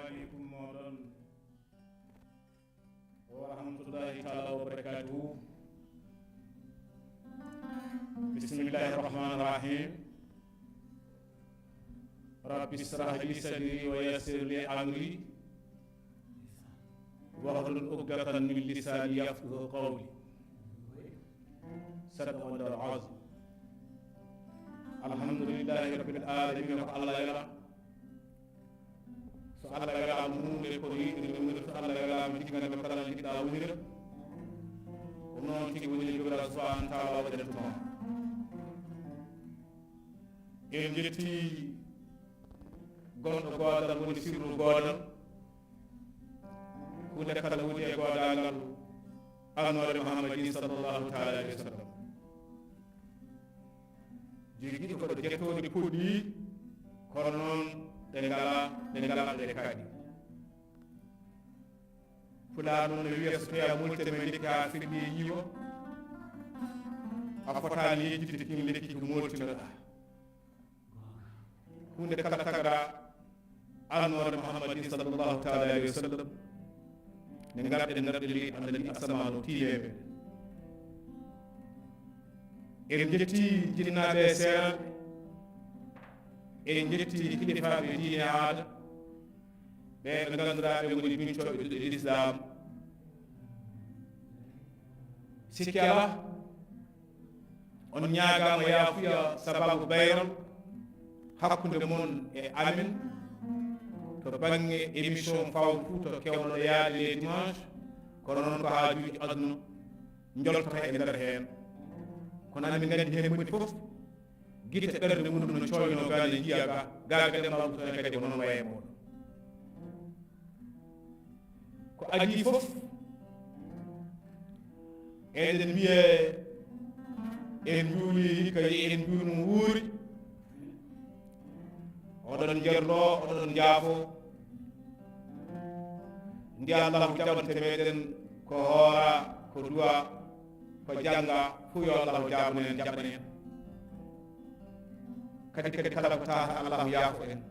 aleykum moɗon wa rahmatullahi taala wa barakatuhu. Bismillahi rahmani rahim. Rabbi israh li sadri wa yassir li amri wahlul uqdatan min lisani yafqahu qawli. Sadaqallahul azim. Alhamdulillahi rabbil alamin. Ko Allah yala so Allah yala mumde ko yiɗi so Allah yala mi tigande kala jiɗɗa wonira ko noon tigi woni jogora subhanahu wa taala waɗen tuma en jetti gonɗo goodal woni sirru goodal hunde kala woni e goodalal anore Muhammadin sallallahu taala alayhi wa sallam jigiɗi koɗo jettode puɗɗi kono noon ɗe ngala ɗe kaaɗi fulaa noon no wiya so tawi a multere men lekki ha firɗi e yiiwo a fotani yejjide kin lekki ko moltinoɗa hunde kala tagaɗa annore Muhammadin sallallahu taala alayhi wa sallam ne garɗe darɗe leydi Allah ni asamanu tiyeɓe en jetti jinnaɓe e seeɗaɓe en jetti kilifaɓe diine aada ɓe ɓe ganduɗa ɓe goni mincoɓe l'islam sikki ala on ñagama yaafuya sababu bayral hakkude mon e amin to banggue émission fawde fou to kewnoɗo yaade les dimanche kono noon ko haajuji aduna joltata e nder hen kono amin gandi hen moni foof guite ɓerde mum no coyno galle jiiya gaga ɗe mbaw toon kadi ko noon waye moɗon ko adi foof eɗen wiye en juuli hikka en juulum wuuri oɗon jerlo oɗon jaafo ndi allahu jaɓante meɗen ko hoora ko duwa ko jangga fuu yo allahu jaɓanen jaɓanen kadi kala ko tawata allahu yaafo en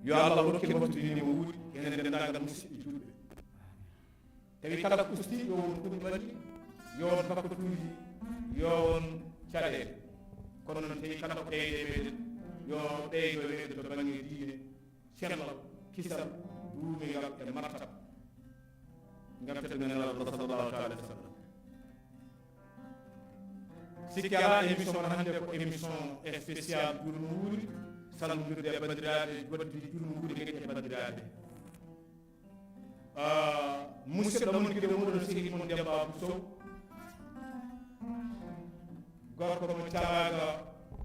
yo allah rokki moftinimo wuuri enen dendagal musidɓe julɓe tawi kala ko usti yo won kuɗi mbaɗi yo won fakkatuji yo won caɗele kono noon tawi kala ko ɓeyde meɗen yo ɓeydo meɗen to banggue diine cellal kisal duumigal e martab ngam teddumen Allah sallallahu taala alih wa sallam sikki ala émission mon hannde ko émission spécial julmu wuuri salmodirde e bandiraɓe wadde julmu wuuri gueɗe e bandiraɓe musidɗo mon guiɗo muɗon sehil mon Demba Abou Sow gorko mo calaga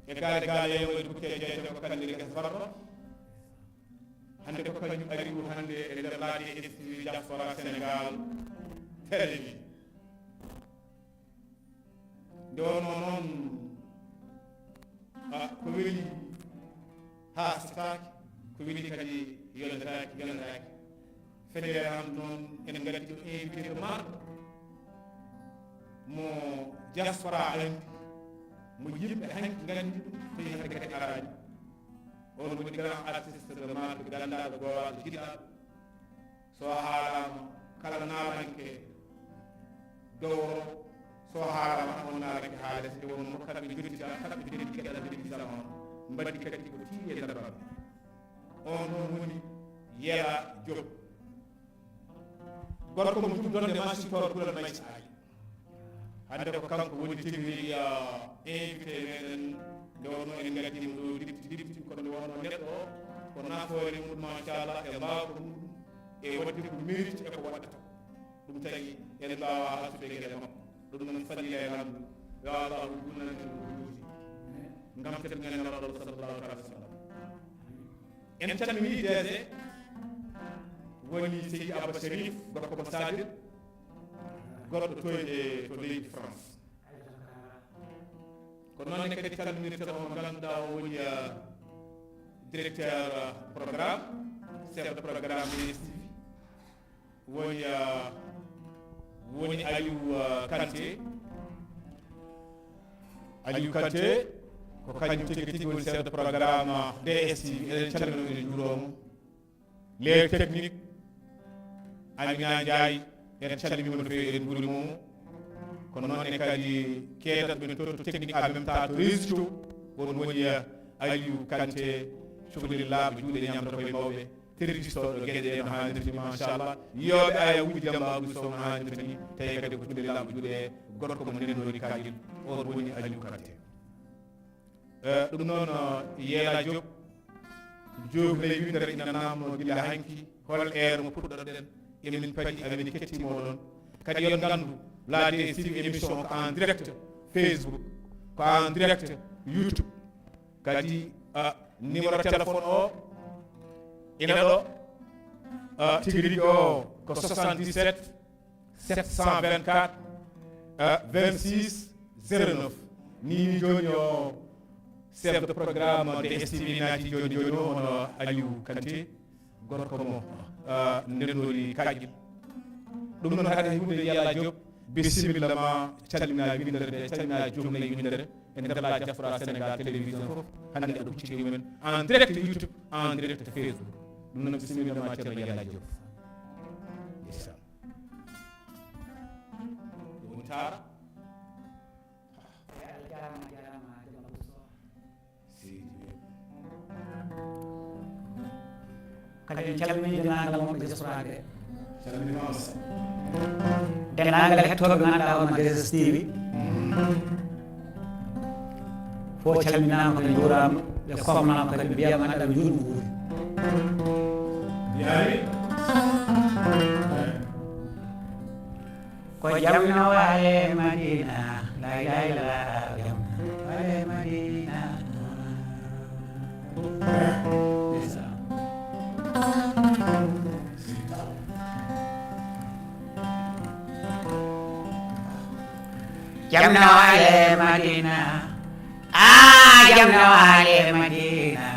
e gaale yewoyde bukke jeeyte ko kandi gesa farɗo hannde ko kañum ari hannde e nder laaɗi e diaspora Sénégal télévision nde wonno noon ko weli haasitaki ko weli kadi yonetaki feɗere han noon en gaddi ɗo invité ɗo marɗo mo diaspora andi mo yimɓe hanki gandi ɗum tawi hande kadi arani on woni grand artiste de marɗo gandaɗo gowaɗo jiɗɗaɗo so haalama kala naamanke dowro so haalama on naarake haalete nde won kamɓe jottita kamɓe jotti geɗal jottitama on mbaɗi kadi ko tiye nder mabɓe on ɗon woni Yela Diop gorko mo jumdonde masitor ɓuural maysa aji hande ko kanko woni tigui invité meɗen nde wonno en gaddimo ɗo dipti kono nde wonno neɗɗo o ko nafoore mum machallah e mbawɗo muɗum e wadde ko mérite eko waɗata ɗum tagui en mbawa haltude gueɗe makko ɗum noon fadila e lamdu yo Allah gunnanen wujuji ngam teddumen nelaɗo sallallahu alaihi wa sallam en calmini DG woni Seydi Abba Sharif gorko mo Sadir goɗɗo toyde to leydi France ko noon ne kadi calminirten o ganduɗa o woni directeur programme chef de programme ministre woni Aliou Kanté ko kañum tigi tigi woni chef de programme DSI eɗen calmino ene juuromo les techniques Amina Ndiaye en calminimo no feewi en ɓuri mum kono noon e kadi keedat ɓen to technique en même temps to réseau won woni Aliou Kanté cukalel laaɓa juuɗe ñamta koye mawɓe terroristoɗo gueɗe ɗe no hannirta ni machallah yiyoɓe aya wuji demba abou sow no hannirta ni tawi kadi ko cukalel laaɓa juuɗe gorko mo nenori kaƴil on woni Aliou Kanté ɗum noon Yeela Diop jofley windere ina namno gila hanki hol mo puɗɗoɗen emin paadi amin kettimo ɗon kadi yon gandu la DSTV émission ko en direct Facebook ko en direct YouTube kadi numéro téléphone o ina ɗo tigi rigui o ko 77 724 26 09 ni joni o chef de programme DSTV naati joni joni o ono Aliou Kanté gorko mo ndennori kaƴƴil ɗum noon hade hunde Yalla Diop bisimilla ma calmina windere de calmina jomley windere e nder la diaspora Sénégal télévision fof hande aɗa hucciti mumen en direct YouTube en direct Facebook ɗum noon bisimilla ma ceerno Yalla Diop isa ɗum tara kadi calmini dennagal wonɓe diaspora ɓe dennagal hettoɓe ganduɗa on DSTV fo calminama kadi juurama ɓe komnama kadi mbiyama aɗa juuɗe wuuri ko jamno wale Madina la ilaha illallah jamno wale Madina jamno wale Madina jamno wale Madina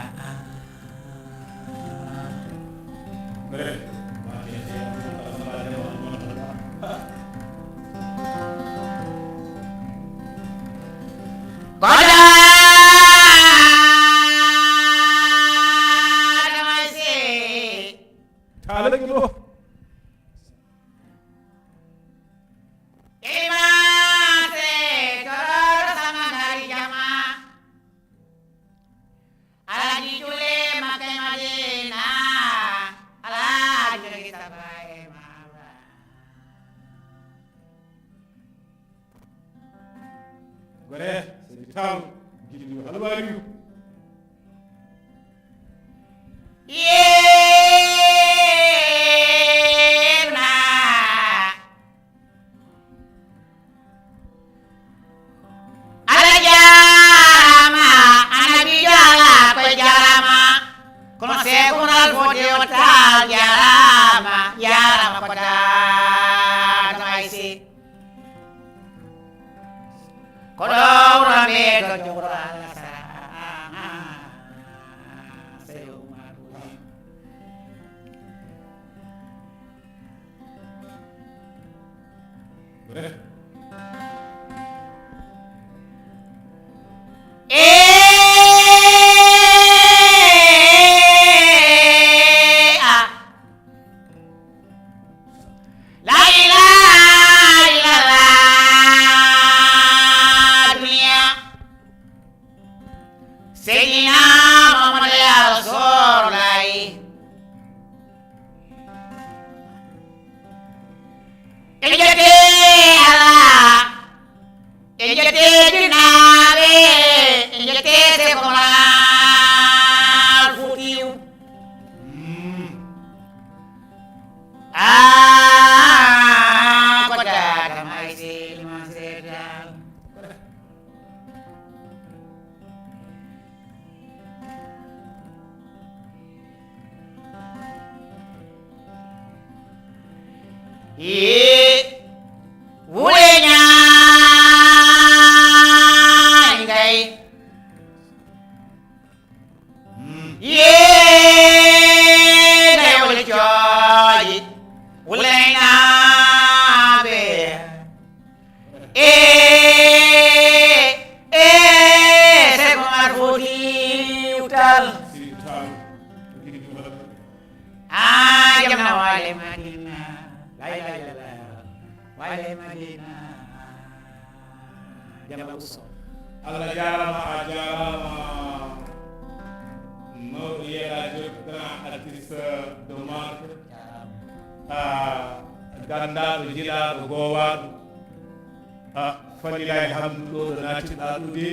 Jamba Usso Allah jarama a jarama mawɗo yeelajo grand artiste de marque gandaɗo jiɗaɗo gowaɗo falilahi alhamdu ɗo ɗo natiɗa ɗo de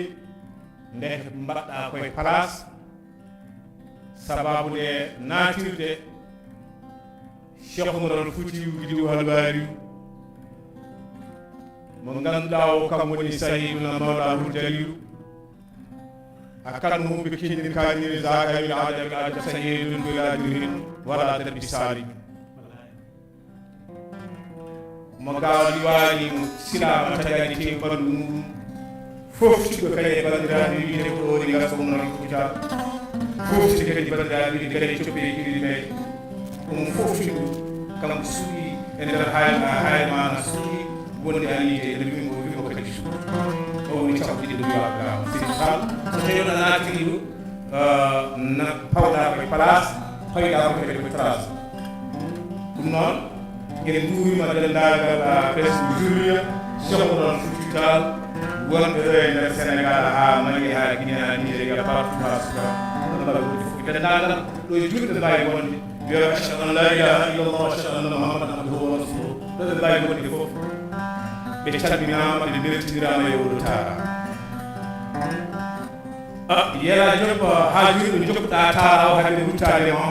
ndeke mbaɗɗa koye place sababu nde natirde Cheikh Oumar Foutiyou Guidiou Halbariou mo ganduɗa o kam woni sahibna mawɗa Jalilu akan mum ɓe kindini kaniri zagawi ajabi aja sahidun bilajurin wala darbi sari mo gawali wali mo silama tajani tew bandu mum fof cikko kadi e bandiraɓe wiide ko ɗo woni gasa Oumar Fouta fof cikko kadi bandiraɓe wiide kadi coppe kilimeje ɗum fof cikko kam suuɗi e nder haymana suuɗi wonde anide ene wimo kadi o woni caɓɗiɗi ɗo wiwagama siri sal so tawi on a natiri ɗo pawɗa koye place payɗa ko kadi koye trace ɗum noon ene duurima dendagal presque juria Cheikh Oumar Foutiyou Tall wonɓe ɗo e nder Sénégal ha Mali ha Guinée ha Nigéria partout ha suka ɗonɗal woni fof dendagal ɗo e juɗɗo mbawi wonde wiya achhadu an la ilaha illallah wa achhadu anna muhammadan abduhu wa rasuluhu ɗo ɓe mbawi wonde fof ɓe calminama ɓe beltinirama e oɗo tara yela job ha jurɓe jokkuɗa tara o hande ruttade ma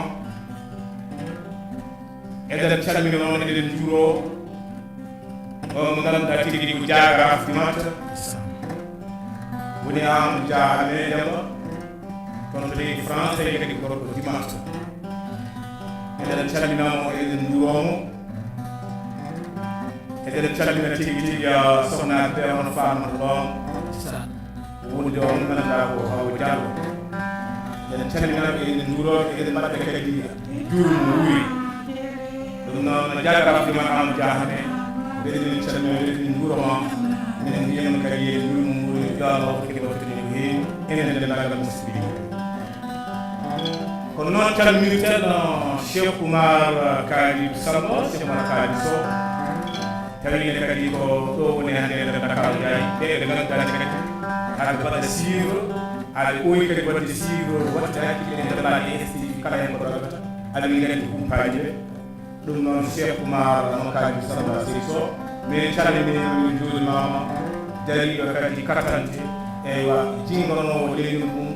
eɗen calmina noon eɗen juuro mo ganduɗa tigui rigui ko jagaraf dimata woni Amadou Dia meɗema kono to leydi France tawi kadi gorko dimata eɗen calminamo eɗen juuromo eɗen calmina tigui tigui sohnaɓe hono famata ɗon wonde o mo ganduɗa ko Hawo Diallo eɗen calminaɓe eɗen juuroɓe eɗen mbaɗɓe kadi juurmo wuuri ɗum noon jagarafde man Amadou Dia hane eɗen calmina eɗen juuroma minen mbiyama kadi e juurmo wuuri jaallo kadi wattani ko heewi enen dendagal musidɓe kono noon calminirten Cheikh Oumar Kalidou Samba Cheikh Oumar Kalidou Sow tawine kadi ko ɗo woni hande e nder Dakar Ndiaye ɓe ɓe ganduɗa kadi haɗa mbaɗa suivre aɗa ɓooyi kadi wadde suivre watte hakkille e nder laaƴi STV kala hen ko ɗogata aɗa gandi humpaji ɓe ɗum noon Cheikh Oumar Kalidou Samba sey Sow min calmini min juurimama dariɗo kadi katante eywa jingonowo leydi mum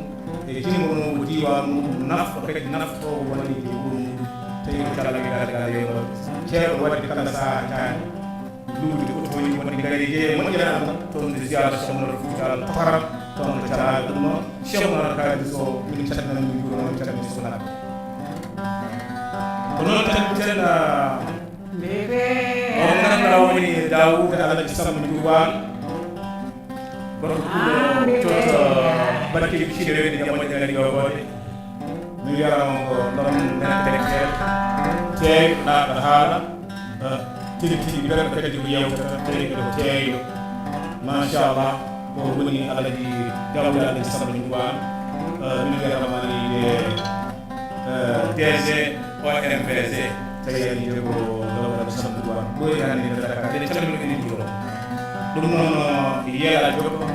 e jingonowo diwan mum nafɗo kadi naftowo woni e wuuro mum tawi ko callagidalegal yewɗo ceerɗo wadde kala saha tani luude otoyi wonde gari jeeye moƴƴere toon de ziyara Cheikh Oumar Foutiyou Tall tokaram toon to calaga ɗum noon Cheikh Oumar Kalidou Sow min calminani min juurono min calmini sonaɓe ko noon calmiten o ganduɗa woni Daouda Alaji Samba Diouwane goto toto batteki kiɗewede jamoƴe gari yogode mi wiyarama ko ɗon nenetee teeyo ɗaɗa haala tigi tigi belɗo kadi ko yewtata tawi kadi ko teeyo machallah ko woni Alaji Daouda Alaji Samba Diouwane min wiyarama yiide DG ORVG tawi yiide ko Daouda Alaji Samba Diouwane ɗo e hande nder Dakar ene calmino enen juuro ɗum noon yeela jokko ko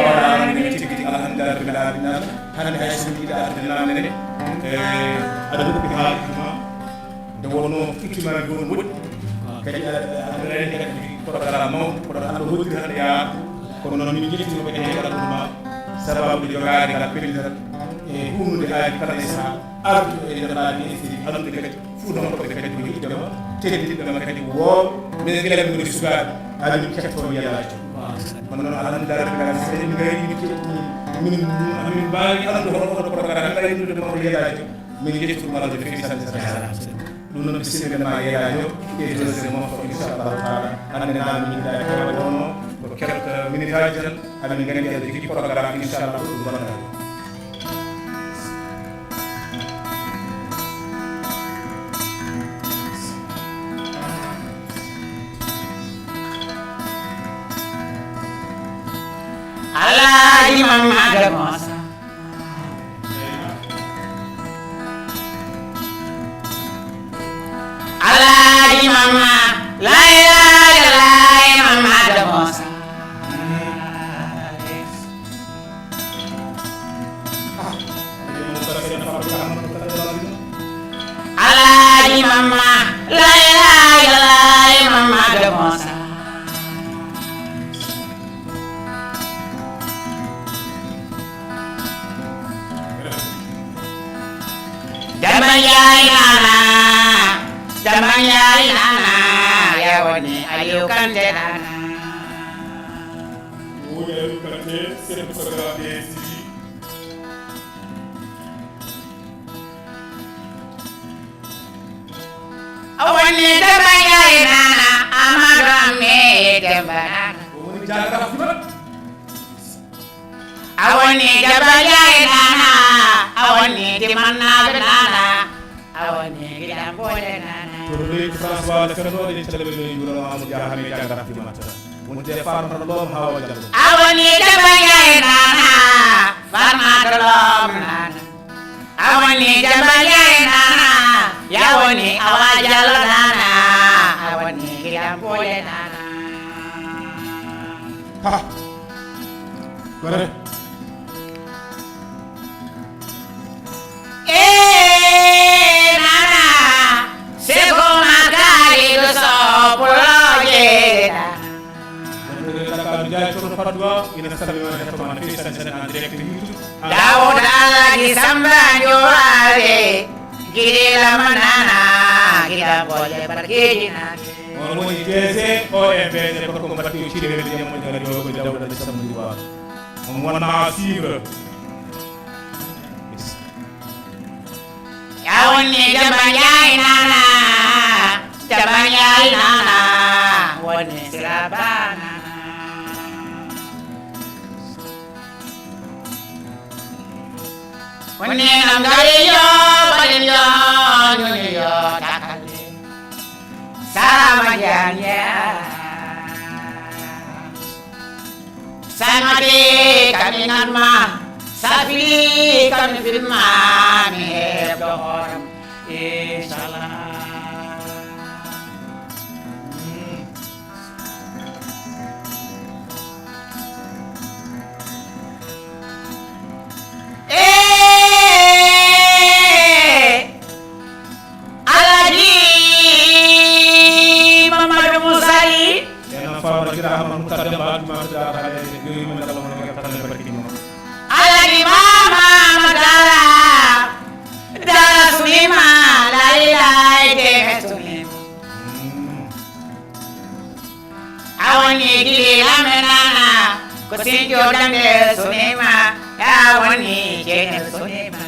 waɗa min tigui tigui alhamdulillah rabbil alamin hande hay so yiiɗa arde namde nde aɗa hokki haaliduma nde wonno ittimaji won moƴƴi kadi aɗa rendi kadi programme mawɗo koɗo anɗo hoddiri hande yaa kono noon min jettinoɓe e heɗalɗuma sababude jogade ngal pellital e humnude aadi kala e saaha ardude e nder laabi STV andude kadi fuutankoɓe kadi ko yiɗdema teddiɗɗema kadi wooɓe min gueɗen woni sukaɓe haade min ketto yelajo kono noon alhamdulillah rabbil alamin so en gari min kettini min mbawi andu hono programme min gaynude mawɗo yelajo min jettuɗum Allah de fewi sande ɗum noon bisimillama yelajo e deuxiéme mofto inchallahu taala hande naami min da kewade wonno ko quelques minutes aji tan haade min gandi aɗa jogui programme inchallah ko ɗum wonata Alaji Mamada Mosa Alaji Mama La ilaha illallah Mamada Mosa yaay nana jama yaay nana ya woni Aliou Kanté nana woni Aliou Kanté chef de programme DSI awoni jama yaay nana Amadou Ame Demba nana woni jagara fumat awoni jaba yaay nana awoni timanna nana awoni gidam boole nana to leydi François le fenno de telebele yuro Amadou Dia hame jagara fumat wonde farma lom hawa jallo awoni jaba yaay nana farma lom nana awoni jaba yaay nana yawoni awajalo nana awoni gidam boole nana ha gore nana sego makari do sopoloje Dauda lagi sambanyo ale gide lama nana kita boleh pergi nanti woni DG OMB ne ko mbatti ci rewel di mo jara do Dauda de sambanyo wa mo wona suivre Yawoni jamanyai nana woni silabana woni nangariyo balinyo nyuniyo takale saramajanya samade kamingan ma safi kami firman hebdohoram salam Alhaji Mamadou Moussaï Alhaji Mama Madara Dara Sulima Lailai Deme Sulim Awani Gili Lamenana Kusinjo Dande Sulima Awani Jene Sulima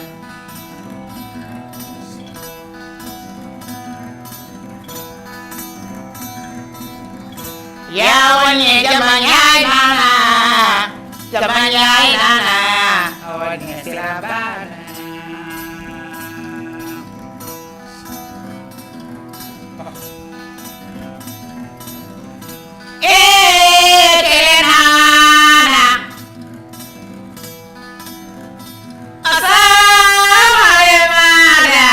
Yawani jamanyai nana awani silabana nana asamayemada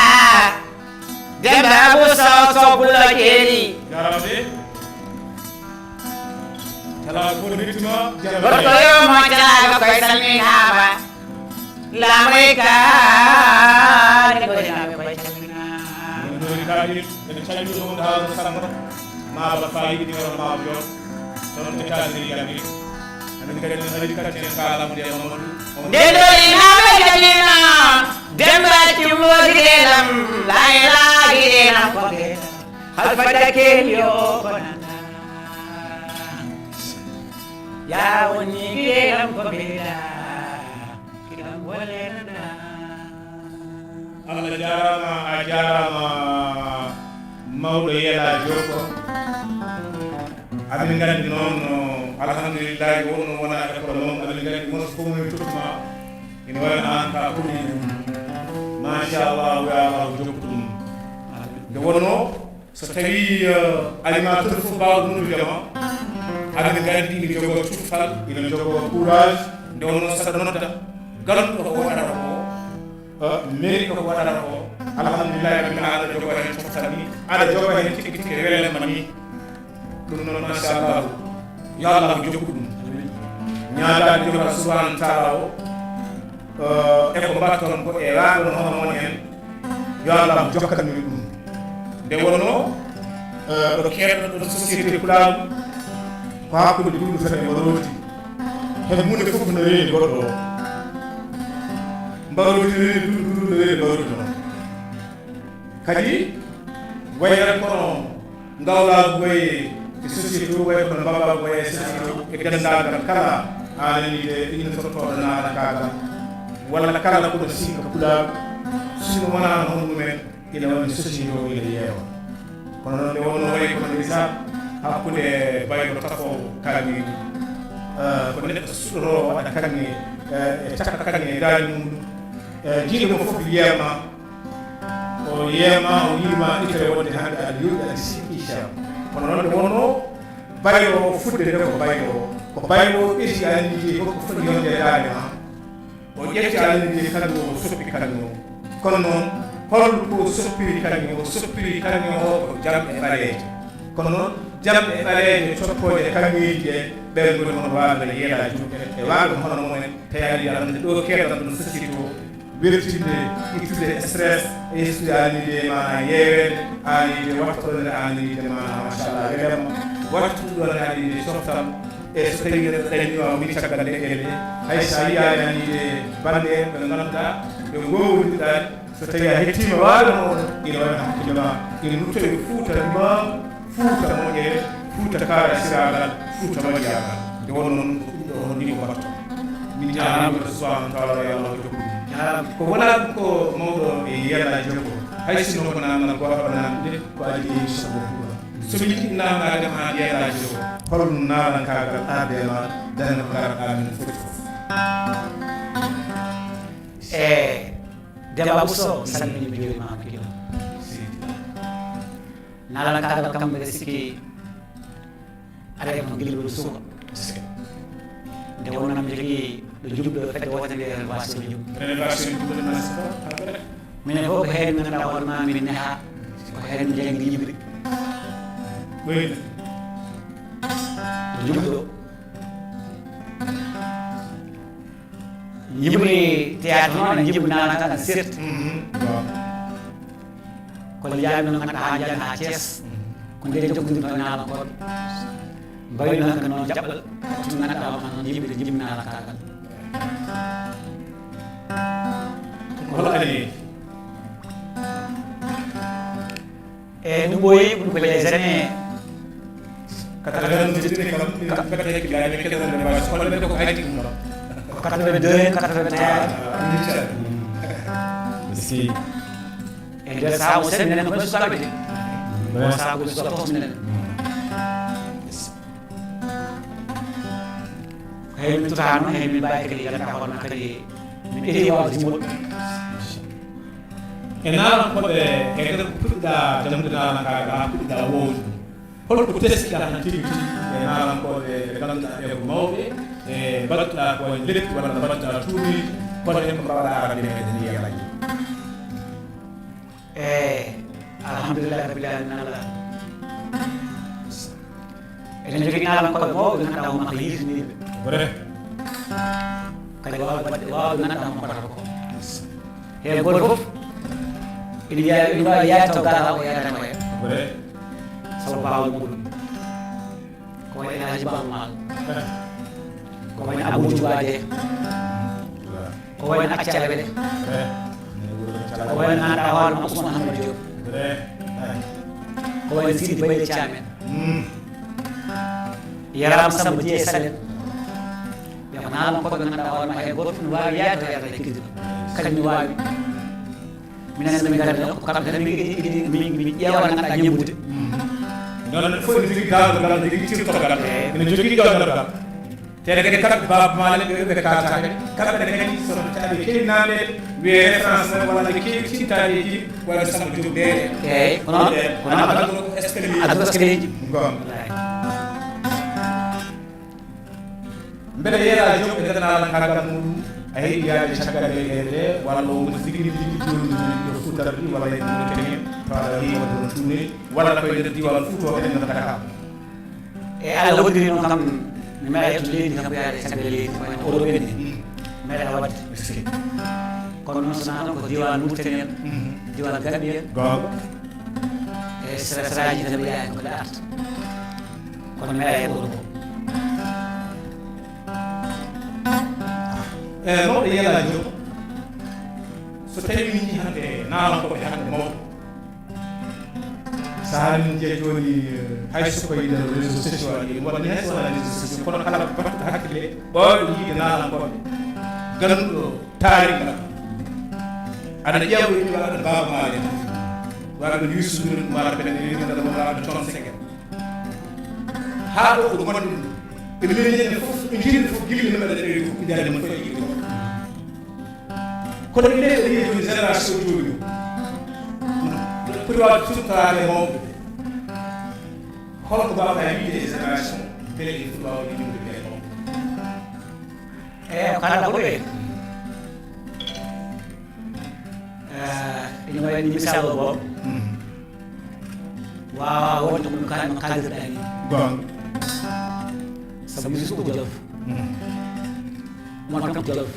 demba buso sobulo jeri Bertoyo mocha koy salminama la mereka koy salminama ma ba fayi di wala ma yo don te taali yami amin kadi hadi kadi kala mo de Mamadou Dendoli nabe jalina demba timogidelam la ilaha illallah ko halfadake yo konan ya woni gidelam ko beda kiram wolena Allah jarama a jarama mawdo yela joko amin gandi non alhamdulillah wonno wona e ko non amin gandi mon ko mo tutuma ina wala an ta ko ni ma sha Allah wa Allah jokutum de wonno so tawi animateur fu baw dum jama amin gandi ni jogo tufal ina jogo courage de wonno sa nodda galan ko wona ko meri ko wadara ko alhamdulillah rabbil alamin jogo hen tofsani ada jogo hen tiki tiki wele mani dum non ma sha Allah ya Allah jokku dum nyaada di jogo subhanahu wa ta'ala e ko baton ko e laado no hono hen ya Allah jokkat mi dum de wonno do kedo do société kulam ko hakkude dum fete mo roti hen munde fof no reeni goddo mbaruti reeni dum reeni mbaruti non kadi wayrat kono ngawla boye e société way kono baba boye société e gandagal kala aananide ina sottoɗo naala kagal walla kala koɗo sikka pula sino wonano hon mumen ina woni société o ina yeewa kono noon nde wonno way kono misal hakkude bayɗo tafowo kalmi ko neɗɗo suɗorowo waɗa kanŋe e cakka kanŋe e daali muɗum jiiɗo mo fof yeema o yeema o yiima itere wonde hannde aɗa yoɗi aɗa sikki inchallah kono noon nde wonno bayɗo o fudde nde ko bayɗo o ko bayɗo o ɓesi anndiji koko foti yonde e daali ma o ƴefti anndiji kanŋe o soppi kanŋe o kono noon holko soppiri kanŋe o soppiri kanŋe o ko jamɗe ɓaleeje kono noon jamɗe ɓaleeje coppoje kanŋeji e ɓen goni hono waaga yeelaju e waaga hono mumen tawani alande ɗo keɗan ɗum société o weltinde ittude stress e yestude anide mana yeewede anide wattoɗonde anide mana machallah welema wattu ɗon anide softal e so tawi neɗɗo ɗañima woni caggal leɗɗele hay sa yiyani anide bande en ɓe ganduɗa ɓe gowodiɗani so tawi a hettima waaga moɗon ina waɗa hakkille ma ina luttoye fuuta limam fuuta moƴƴere fuuta kaara siragal fuuta moƴƴagal nde wonno noon ko ɗum ɗo hon ni ko mbatto min ñaanama subhanahu wa taala yo allah jokku ko wona ɗum ko mawɗo e yellaji jokko hay sinno ko namdal goto namde ko adi émission o fuuɗa somi jiɗɗi namdadema ha yellaji jokko holno nalankagal arde ma dane ko garat amin foti fof e Demba Bousso salmini mi juurima kilo nalankagal kam mbeɗa sikki aɗa ema gilɓol suuka nde wonnam jogui ɗo jubɗo fedde wotande relation jum minen fof ko heen min ganduɗa hoorema min neha ko heen jangdi yimɓe ɓoyde jubɗo yimɓe théâtre noon e jibɓe nalankagal sirte kono yaami noon ganduɗa ha jaami ha Thiés ko nde jokkodirno nalankoɓe mbayno hanka noon jaɓɓal tumi ganduɗa hoorema noon yimɓe jibɓe nalankagal hol ani e ɗum ɓooyi ɗum ko les années 82 kam fete kilani kedon de bas hol ko hayti ɗum ɗo 82 81 si e nder saabu sen minen koye sukaɓe de o saabu suka fof minen hey min tutano hey min mbawi kadi ganduɗa hoorema kadi min iri wawde timol e nalankoɓe e nder puɗɗiɗa jamde nalankaga ha puɗɗiɗa wowde holko teskiɗa tan tigi tigi e nalankoɓe ɓe ganduɗa ɓe ko mawɓe e mbattuɗa ko leppi walla mbattuɗa tuubi kono hen ko mbawɗa arande meɗen yiyalaji e alhamdulillahi rabbil alamin Allah eɗen jogui nalankoɓe mawɓe ganduɗa homa ko yitiniɓe vrai kadi wawɓe ganduɗa homo mbatata ko hen goto foof ina wawi yaade taw gala o yadata ko hen vrai sabu bawol muɗum ko wayno Elhaji Baba Mal ko wayno Abou Djouade ko wayno Accale ɓe ko wayno ganduɗa hoorema Ousmane Hamad Diop ko wayno Sidi Bayle Thiamen Yaram Samba Dié Salen ɓe ko nalankoɓe ganduɗa hoorema hen goto fof ne wawi yaade taw yadata e kiddino kadi ne wawi minen somin garani ko kamɓe tan mi ƴeewa ganduɗa ñebbude noon fof ne jogui dawgal jogui cirtogal ene jogui jawdargal te kadi kamɓe baba malen ɓe kalata kadi kamɓe kadi sono tawi kewi namde wiye référence walla ɓe kewi cintadeji walla Samba Diop deede eyyi ko noon aduna ko escalier aduna escalier ji gon mbeɗa yeera joom ɓe gadanalankagal muɗum a heeɓi yaade caggal leyɗele walla o woni sigui ligui jolɗo futardi walla e ɗum kene paɗa wadde ɗon tourné walla koye nder diwan Fouta o enen no Dakar e Allah waɗiri noon kam mi meeɗa ƴettude leydi kam yaade caggal leydi wayno oɗo ɓenni meeɗa wadde kono noon sona ɗon ko diwan Mauritanie en diwan Gambie en gonga e seraji tan yaani ko ɗaata kono meeɗa heɓ oɗo mawɗo yela joom so tawi min jii hannde nalankoɓe hannde mawɗo saamin je joni hayso koye nder réseau sociaux aji ɗum waɗani hay sowona réseau sociaux kono kala battuɗo hakkille ɓawɗo yiide naalankoɓe ganduɗo taariga aɗa ƴeewa yimɓe aɗa baba maɗe waɗo yusudiri ɗum waɗa ɓeɗe yimɓeɗa mo waɗo toon segen ha ɗo ko gonɗi ɗum ɓe leññene fof ɓe jiiɗe fof gilli no meɗen ɗewi fof ɓiddade mon fof yiɗi goto kono ɓe ɗeɗo yiye joni génération joni poti wawde suttorade mawɓe ɓe holko mbawɗa wiide e génération beele ɗi foti wawde yimɓe ɓe mawɓe eyi kala ko ɓe ina waɗi misal o boob wawa wonde ko ɗum kalno kaldirɗa ni gonga sabu yusuɓo jolof mon kam jolof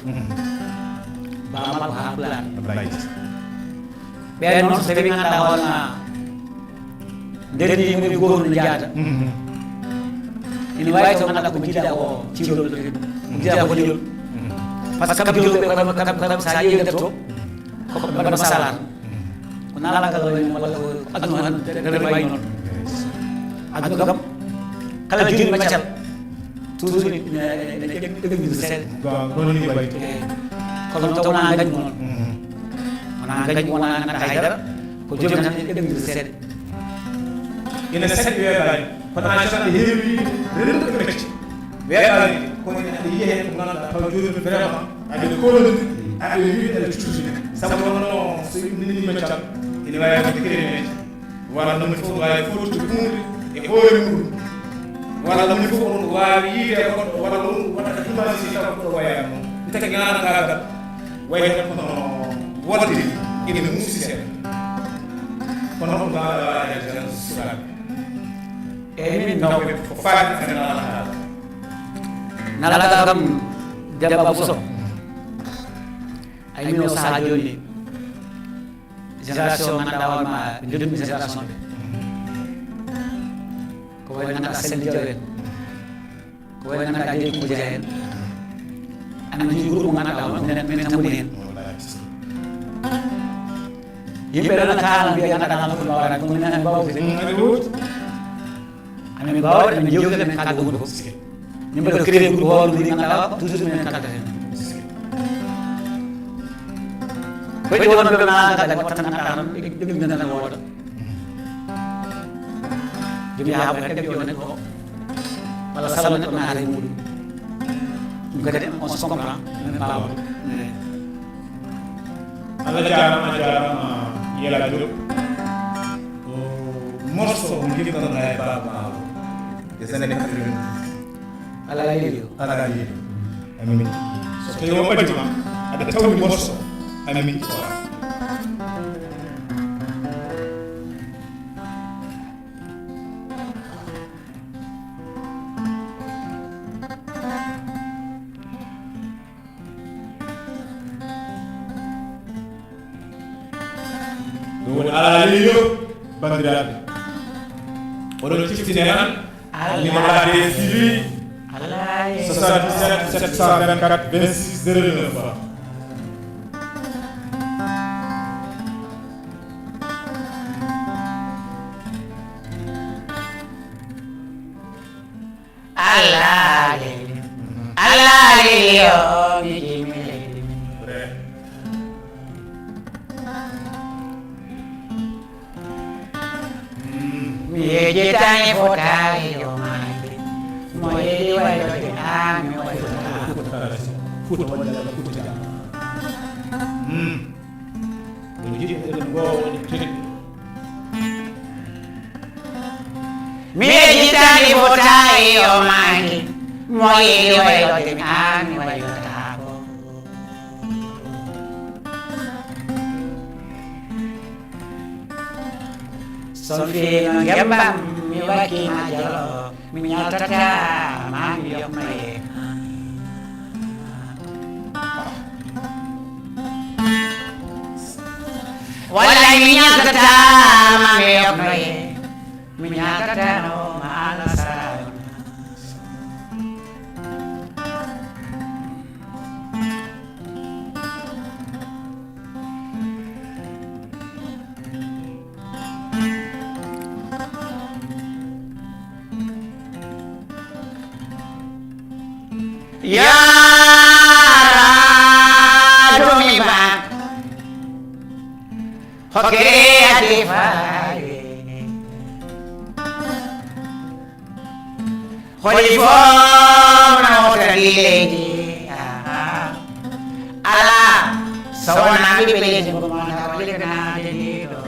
bama ko ha pulaar ɓen noon so tawi ganduɗa hoorema ndendi moni goto no jaata ina wawi taw ganduɗa ko jiiɗa ko ciwlol ko jiiɗa ko liwol par ce que kam jolɓe kam sa yeeyi to koko mbaɗa salar ko nalagal wayno walla ko aduna tan dere wayi noon aduna kam kala joni maccal toujours ene ɗegnide seeɗa gononi wayi kono tawna gañ noon wona gañ wona ganduɗa haydara ko joom tan ɗegnide seeɗa ina seeɗi weeɓani kono an tan aɗa heewi renduɗo mecce weeɓani kono aɗa yiya hen ko ganduɗa taw joni vraiment aɗa kolodiri aɗa wiide aɗa cuusine sabu wonno so yimɓe nini meccal ina wawi wadde créé mecce walla ɗum fof wawi fottude hunde e hoore muɗum walla ɗum fof on wawi yiide goɗɗo walla ɗum waɗata imagine taw koɗo wayani noon taki ganagagal wayi tan kono wodde ina muusi seeɗa kono ɗum mbawɗa waɗade tan sukaɓe eyi min nawɓe ko faati ene nalagal nalagal kam Demba Bousso ay min o saaha joni génération ganduɗa hoorema ndendumi génération ɓe ko wayno ganduɗa Selde Diaw en ko wayno ganduɗa Dey Koudia en anan jogui groupe mo ganduɗa on minen tan woni hen yimɓe ɗon kaala mbiya ganduɗa hano ko mbawɗa ko minen mbawde amin mbawde min jewtide men kalda hunde fof min mbaɗa créé groupe hoore ndi ganduɗa toujours minen kalda hen koyɗi wonɓe nalagal watta tan ganduɗa tan ɗeɓɓiɗen tan wooda joom yahaɓo kadi ɗeɓɓi o neɗɗo o walla salo neɗɗo naata e muɗum ɗum kadi on se comprend min mbawde Allah jarama a jarama Yela Diop ko morceau mo jiɗɗoɗa e baba mawo des années 80 ala yeeɗi o ala yeeɗi amin so tawi o ɓadima aɗa tawni morceau amin ora ɗum woni ala leeyo bandiraɓe oɗon ciftine tan numéro ade suivi 77 724 26 09 Tani fotai yo mai moye wayo de ami wayo futo wala futo ja ɗum jiɗi eɗen gowa woni tiri mi tani fotai yo mai moye wayo de ami wayo tabo Solfino gembam mi waki majalo mi nyatata mami yok mae wala mi nyatata mami yok mae mi nyatata no maala sarana ya dumi ba hoke ade faye holy form na hotelile ala sawana bi pele ko mana wale kana de do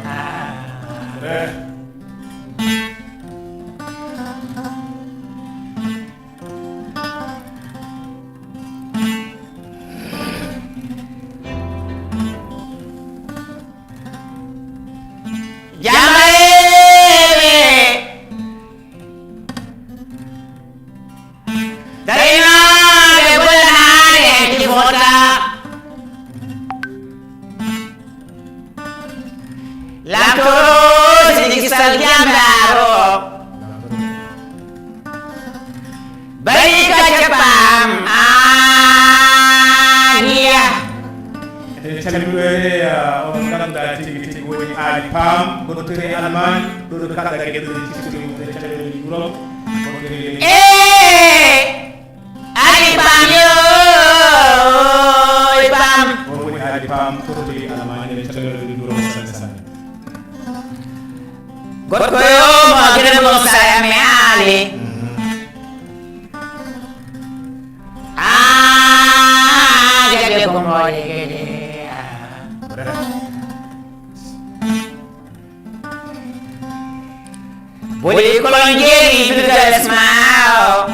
Boleh kalau jadi sudah smile.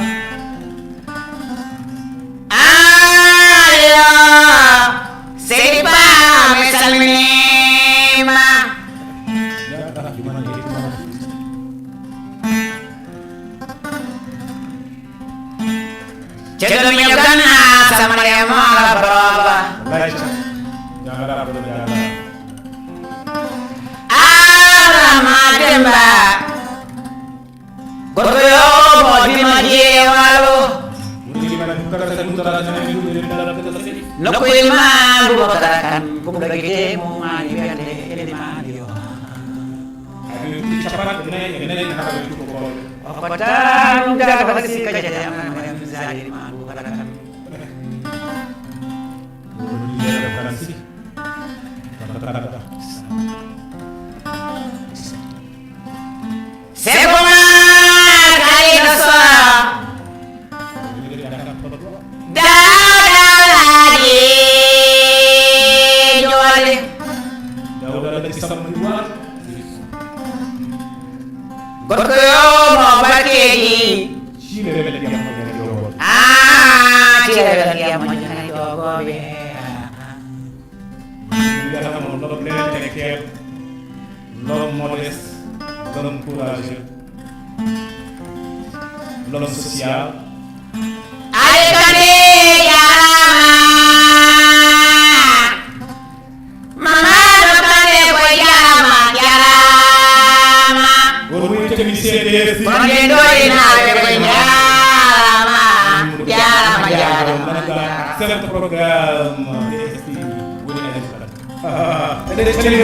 Ayo, siapa misalnya? Cedok menyukan sama dia malah berapa? Jangan berjalan. Alamak mbak. Goyo modi maji walu. Noko ilma bu batakan kum lagi mu mani biade madio. Cepat ini nak itu kok. Apatan udah pasti kejadian yang zahir bu batakan. Sebelum kali dosa dah lagi jual. Dah lagi sama jual. Goyo mau bagi. Cile lagi yang mau jadi jual. Cile lagi yang mau jadi jual. Dia mau log lagi log modest. L'homme courageux, l'homme social. Alikane yarama, mama dokane ko yarama. Guru technicien DSI. Kondo ina ko yarama. C'est un programme DSI. Ada sekali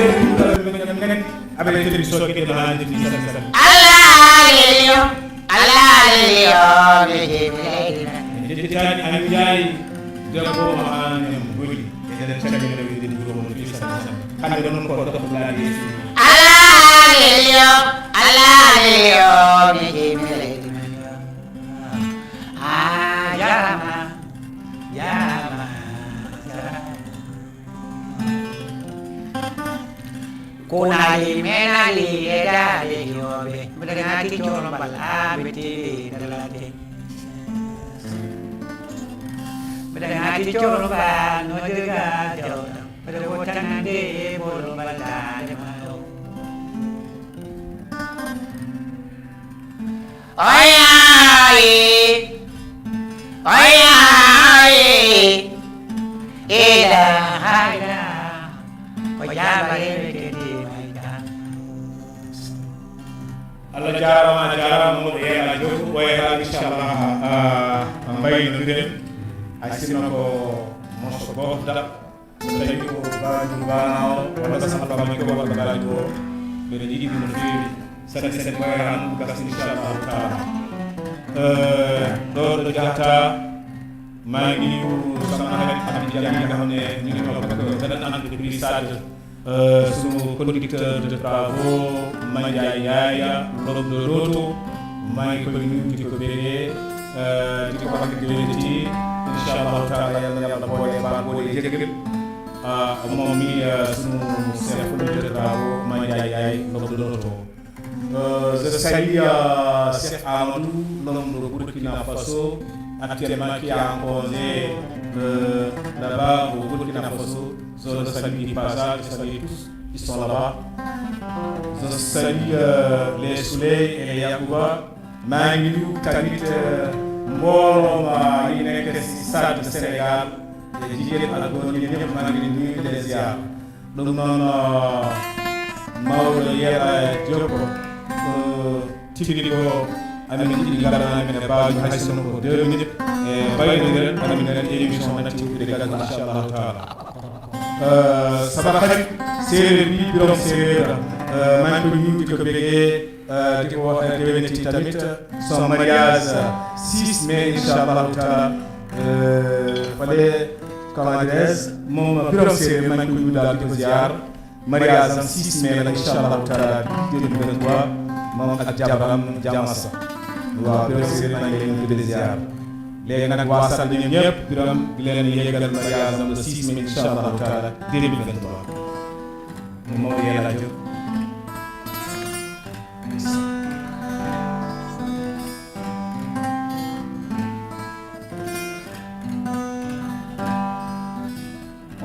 abang itu disok kita nanti di sana. Allah Jadi kan anjay jago mahan yang budi. Jadi saya kena di guru di sana. Kan ada non kota pelari. Allah yarama. Kunali menali eda de yobe berarti coro bala beti dalade berarti coro ban nodega jo berwotan de bolo bala de mau oi eda haida pajabare Allah jarama mo e la jofu boy ha inshallah mbay nuren asino ko moso ko da tawi ko baaju banao wala sama fami ko wala baaju be di mo fi sen boy han gas inshallah taala do jata maa ngi nuyu sama xarit Habib Diallo nga xam ne ñu ngi toog ak beneen entreprise Sade sunu conducteur de travaux Mandiaye Yaaya l'homme de l'auto maa ngi koy nuyu di ko bégee di ko wax ak déwénati incha allahu taala yal na yàlla boole baal boole jégal moom mi sunu chef conducteur de travaux Mandiaye Yaaya l'homme de l'auto. Je salue Cheikh Amadou, l'homme de Burkina Faso, actuellement qui est en congé là-bas au Burkina Faso. Je le salue du passage, je salue tous qui sont là-bas. Je salue les Souley et les Yacouba. maa ngi nuyu tamit mbooloo yi nekk ci Sade Sénégal jigéen ak góor ñi ñëpp maa ngi nuyu di leen ziar. donc noonu Maodo Yera Diop Tigrigo amin ɗiɗi garana men e baajo hay sono ko 2 minutes e baynodiren amin nen émission men tiwde gaga inchallahu taala saba haji séeréer bi birom séeréer maa ngi koy nuyu di ko bégee di ko wax déwénati tamit son mariage 6 mai inchallahu taala fale comment dirais-je moom birom séeréer maa ngi koy nuyu daal di ko ziar mariage am 6 mai la inchallahu taala 2023 moom ak jabaram Jamasa waaw biram séeréer maa ngi leen di ziar léegi nag waa Sade ñoom ñëpp biram di leen yeggal mariage am le 6 mai inchallahu taala 2023 moom yee la jóg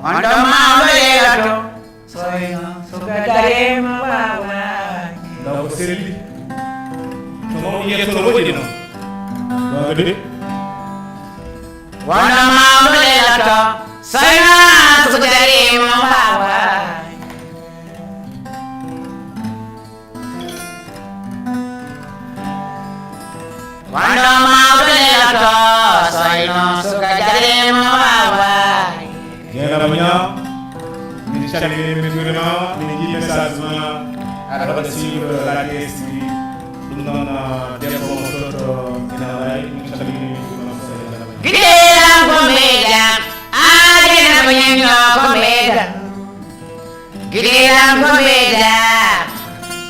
wanda maule lato soyno sugadare mawawa donc séeréer bi moom yetto wodi no donc de wanda maule lato soyno sugadare mawawa wanda maule lato soyno sugadare mawawa Yena Munya, min calmini min juurima min jii message ma aɗa waɗa suivre la DSTV ɗum noon debbo mo toto ina wayi min calmini min juurima gideelam ko meeɗam aadena ko ñamño ko meeɗam gideelam ko meeɗam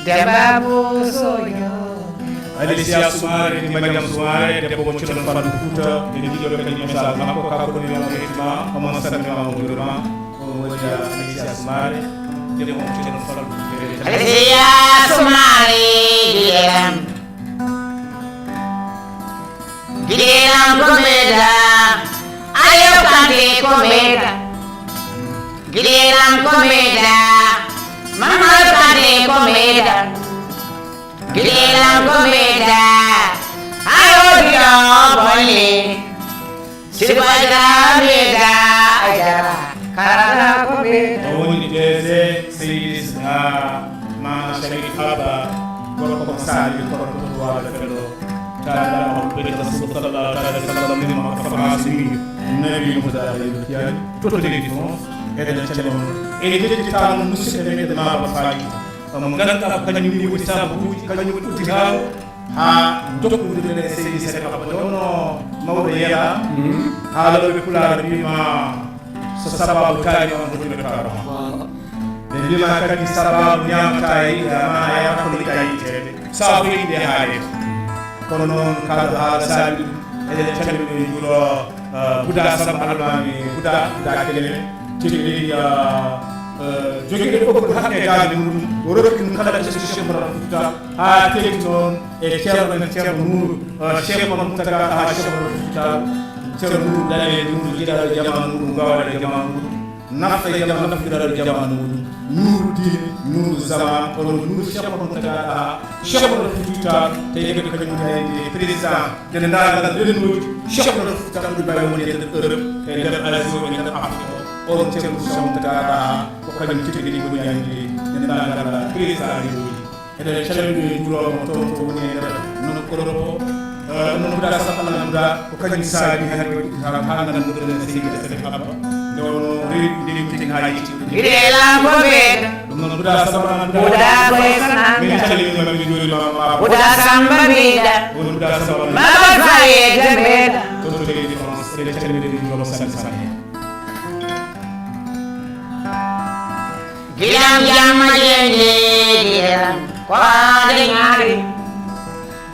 debabu soño Alicia Soumaré di Mariam Soumaré debbo mo cuɗon fandu Fouta ene jiiɗo kadi message makko kako woni memo effectivement omon salmima mo juurima o woni Alicia Soumaré debbo mo cuɗon fandu Alicia Soumaré gideelam ko meeɗam ayo kante ko meeɗam gideelam ko meeɗam mamadou kante ko meeɗam gideelam ko meeɗam ayo diyo bolle sibajara meeɗam ajara karala ko meeɗam o woni DG Seydis mana Sharif Aba gorko ko sali gorko ko wala fedo taala on be rasul sallallahu alaihi wasallam ni ma ko fasimi nabi mudada yiyani toto téléphone eden telefon e jetti tan musidɓe meɗen maba fayi mo ganduɗa ko kañum ni woni sababuji kañum woni udditaw ha dokkude e Seydi Sek Aba ɗono mawɗo yeeha haaloɓe pulaar mbima so sababu taari on woni ɓe paroma ɓe mbima kadi sababu ñamata ma yaya kono kayitede sabu yiɗde haalede kono noon kalɗo haala saabi eɗen calmini juuɗo Bouda Samba Almami Bouda Keleme tigi jogiiɗo ɓoggol hakke gaalde muɗum o rokki ɗum kala institution mona Fouta ha teeti noon e ceerno men ceerno Nouru chef mon Moutaga ha chef mon Fouta ceerno Nouru dañede Nouru jiɗaɗo jamanu muɗum gawaɗo jamanu muɗum nafta e jam naftiɗaɗo jamanu muɗum Nouru diine Nouru zaman kono Nouru chef mon Moutaga ha chef mon Fouta tawi kadi kañum wonide président dene ndagal rennuji chef mon Fouta ɗum mbawi woni e nder Europe e nder Asie e nder Afrique on ceerno Moutaga ko kañum tigi ko ñandi dendagal président rewoji eɗen calmini juuromo toon to woni e nder noon Europe o noon Bouda Samba Almami ko kañum saabi hande ha ganduɗen Seydi Sek Aba nde wono rewi tigi ha yitti gideelam ko meeɗam ɗum noon Bouda Samba Bouda koye ko min nanga calminima min juurimama Bouda Samba meeɗam woni Bouda Samba maba fayede meeɗam toto leydi France kadi calminiri joom sanne sanne gilam jamma jendi gilam ko de ñaari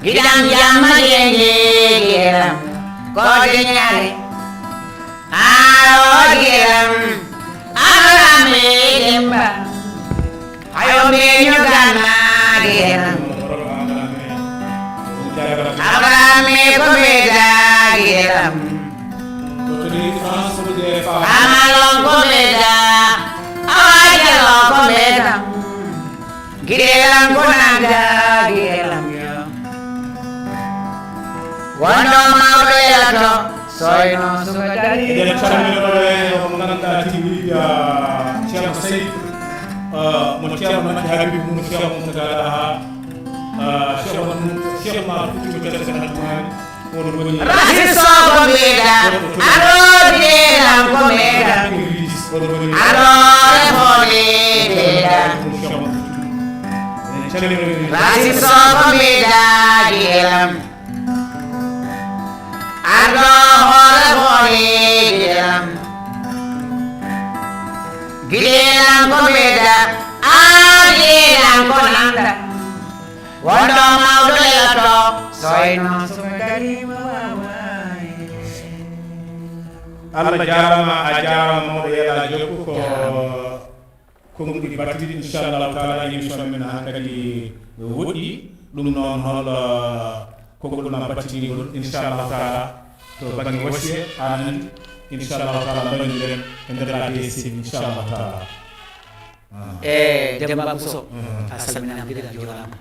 gilam jamma jendi gilam ko de ñaari alo gilam amame demba ayo me ñu ganna gilam amame ko me da gilam amalon ko me da ajalon ko me da gilam ko nanda gilam yo wono mawdo yato soyno suka dari eden calminore mo ganduɗa tigi ceerno Saydou mo ceerno men Habib mo ceerno Moutada cheikh ma futti ko jere sen almani oɗon woni rasi soko meda arode lam ko meda arode fone meda rasi soko meda gelam ardo hore fone gelam gelam ko meda gelam ko nanda wondo mawdo yato soyno sukadari mawai Allah jarama a jarama mawɗo yeeɗa jokku ko konngudi battiɗi inchallahu taala émission men ha kadi woɗɗi ɗum noon hol konngol ma battinigol inchallahu taala to banggue wasiya anandi inchallahu taala mbaɗiɗen e nder la DSI inchallahu taala Demba Bousso a salminama mbiɗa jurama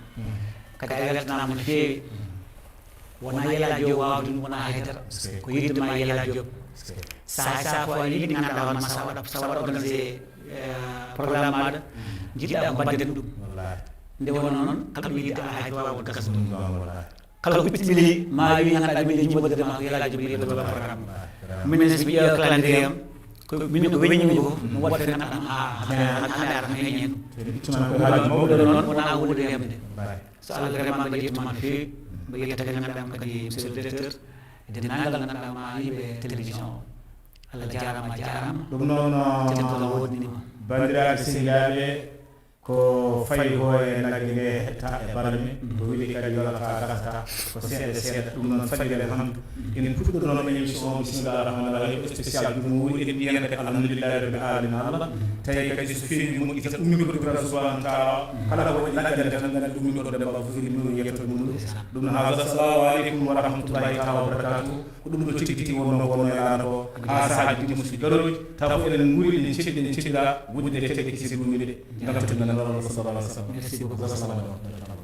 kadi a weltanama no feewi wona Yaya Diop wawde ɗum wona haydara ko yiddema Yaya Diop sa fo ani yiɗi ganduɗa hoorema sa waɗa organisé programme maɗa jiɗɗa ko badden ɗum nde wona noon kala ɗum yiɗi hay wawa gasa ɗum kala ko ɓittili ma wi ganduɗa min jibodema ko Yaya Diop yiɗi programme minen so ƴeewa calendrier am ko min ko weñimi ko no waɗa fen aɗam hande aɗam heñen ɗum noon wona wuurde hemde so Allah vraiment mbaɗi yettuma no feewi mbaɗi yetta kadi ganduɗa kadi monsieur le directeur e dennagal ganduɗa ma yimɓe télévision Allah jarama jarama ɗum noon tetekola wodnima bandiraɓe sehilaɓe ko fayi ho e nagge nde hetta e barami ko wiɗi kadi yolata gasata ko seeɗa seeɗa ɗum noon fadire alhamdu en puɗɗo noon émission bisimillahi rahmani rahim spécial ɗum woni eɗen mbiyana kadi alhamdulillahi rabbil alamin Allah tawi kadi so feewi moƴƴi tan ummi ko dubra subhanahu wa taala kala ko waɗi laggande tan ganda ɗum ɗo debba fofiri ɗum yetto ɗum ɗum no haala assalamu aleykum wa rahmatullahi taala wa barakatuh ko ɗum ɗo tigguiti wonno wonno yaano ko ha saahaji dimusi garoji taw fof eɗen guuri ɗen ceɗɗi ɗen ceɗɗiɗa wudde tedde kisi ɗum wiɗe gam timnana sallallahu alaihi wasallam merci beaucoup assalamu aleykum